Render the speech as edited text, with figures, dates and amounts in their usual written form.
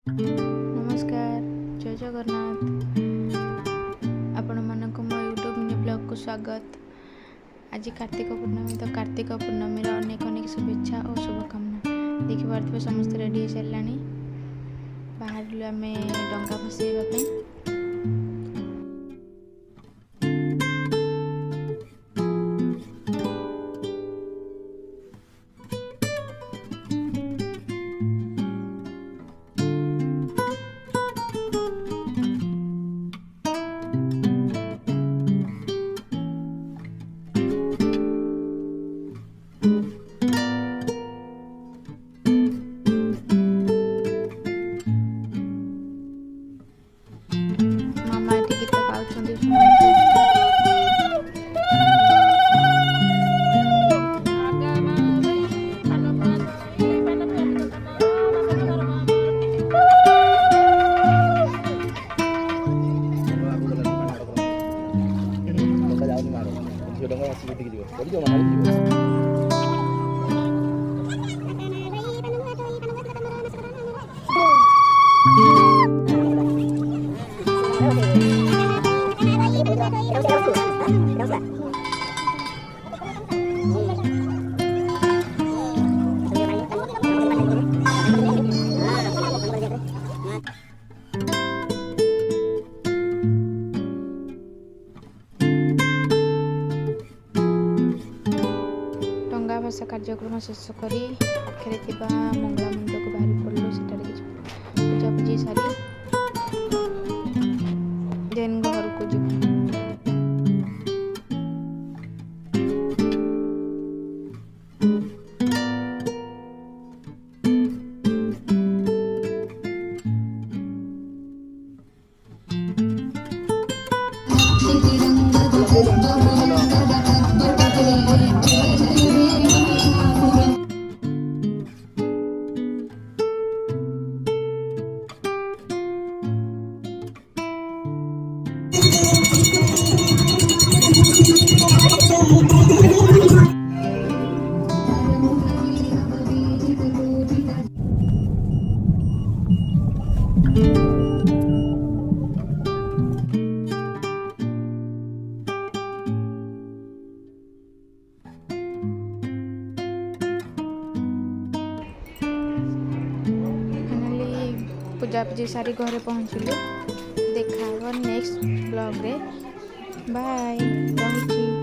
नमस्कार, जय जगन्नाथ। आपण मानक मो यूट्यूब मिनी ब्लॉग को स्वागत। आज कार्तिक पूर्णमी, तो कार्तिक पूर्णमी अनेक अनेक शुभेच्छा और शुभकामना। देखिए समस्त रेडी हो सारा बाहर आम डंगा भसैवाई। मामा ये गीत गाँव भसा कार्यक्रम शेष कर मंगला मंदिर को बाहरी पड़ू से पूजा पूजी सारी देन घर को जीव। पूजा पूजी सारी घरे पहुँचलु। देखा नेक्स्ट ब्लॉग रे। बाय, रहुची।